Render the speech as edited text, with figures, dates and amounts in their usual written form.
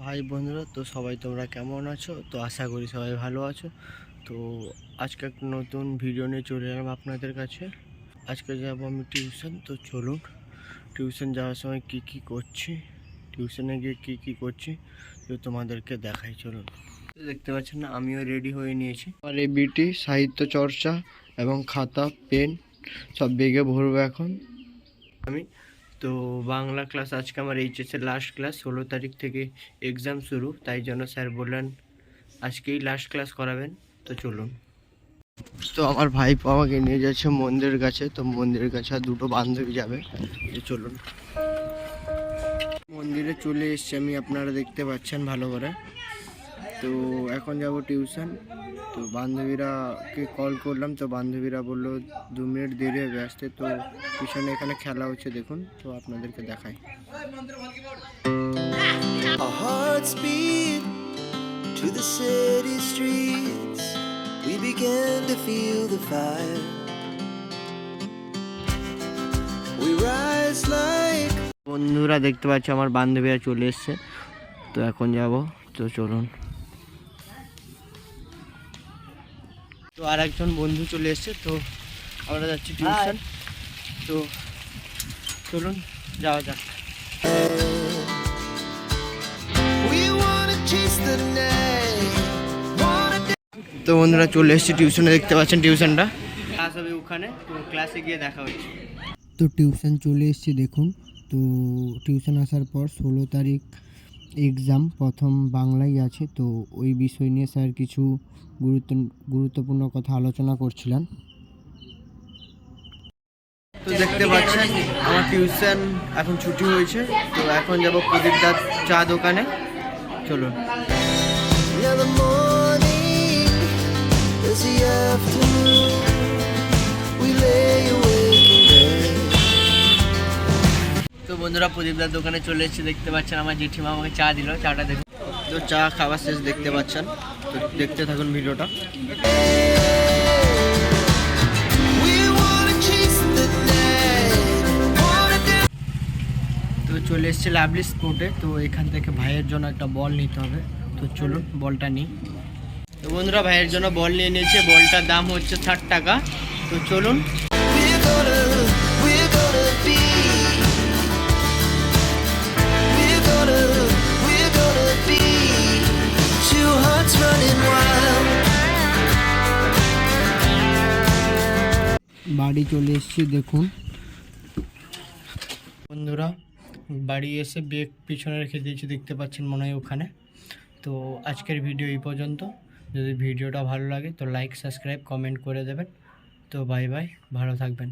High বন্ধুরা, তো সবাই তোমরা কেমন আছো? তো আশা করি সবাই ভালো আছো। তো আজকে একটা নতুন ভিডিও নিয়ে চলে এলাম আপনাদের কাছে। আজকে যাবো আমি টিউশন। তো চলুন, টিউশন যাওয়ার সময় কি করছি, টিউশনে গিয়ে কি করছি তো তোমাদেরকে দেখাই। চলুন। তো দেখতে পাচ্ছেন না, আমিও রেডি হয়ে নিয়েছি। আর এই বিটি সাহিত্য চর্চা এবং খাতা পেন সব বেগে ভরবো এখন আমি। তো বাংলা ক্লাস আজকে আমার এইচএসের লাস্ট ক্লাস, 16 তারিখ থেকে এক্সাম শুরু, তাই জন্য স্যার বললেন আজকেই লাস্ট ক্লাস করাবেন। তো চলুন। তো আমার ভাইপো আমাকে নিয়ে যাচ্ছে মন্দিরের কাছে। তো মন্দিরের কাছে আর দুটো বান্ধবী যাবে। তো চলুন, মন্দিরে চলে এসছি আমি, আপনারা দেখতে পাচ্ছেন ভালো করে। তো এখন যাব টিউশন। তো বান্ধবীরাকে কল করলাম, তো বান্ধবীরা বললো 2 মিনিট দেরি হবে আসতে। তো পিছনে এখানে খেলা হচ্ছে, দেখুন। তো আপনাদেরকে দেখাই। Our hearts beat to the city streets. We began to feel the fire. We rise like বন্ধুরা দেখতে পাচ্ছ আমার বান্ধবীরা চলে এসছে। তো এখন যাব। তো চলুন। তো আর একজন বন্ধু চলে এসছে। তো আমরা যাচ্ছি টিউশন। তো চলুন যাওয়া যাক। we wanna chase the night. তো বন্ধুরা চলে এসেছি টিউশনে, দেখতে পাচ্ছেন টিউশনটা। ক্লাস হবে ওখানে, তো ক্লাসে গিয়ে দেখা হচ্ছে। তো টিউশন চলে এসেছি, দেখুন। তো টিউশন আসার পর 16 তারিখ এক্সাম, প্রথম বাংলাই আছে। তো ওই বিষয় নিয়ে স্যার কিছু গুরুত্বপূর্ণ কথা আলোচনা করছিলেন। তো দেখতে পাচ্ছেন আমার টিউশন এখন ছুটি হয়েছে। তো এখন যাব প্রদীপদার চা দোকানে। চলুন। Now the morning is the afternoon. We lay awake in bed. তো বন্ধুরা প্রদীপদার দোকানে চলে এসেছি, দেখতে পাচ্ছেন আমার জেঠিমা আমাকে চা দিল। চাটা দেখুন। তো চা খাওয়া শেষ, দেখতে পাচ্ছেন। তো দেখতে থাকুন ভিডিওটা। We wanna chase the night. Wanna dance. তো চলে এসেছি লাভলি স্পোর্টে। তো এখান থেকে ভাইয়ের জন্য একটা বল নিতে হবে। তো চলুন বলটা নিই। তো বন্ধুরা ভাইয়ের জন্য বল নিয়ে নিয়েছে। বলটার দাম হচ্ছে 60 টাকা। তো চলুন। We're gonna be. We're gonna be. Two hearts running wild. বাড়ি চলে এসেছি, দেখুন বন্ধুরা। বাড়ি এসে ব্যাগ পিছনে রেখে দিয়েছি, দেখতে পাচ্ছেন মনে হয় ওখানে। তো আজকের ভিডিও এই পর্যন্ত। যদি ভিডিওটা ভালো লাগে তো লাইক, সাবস্ক্রাইব, কমেন্ট করে দেবেন। তো বাই বাই, ভালো থাকবেন।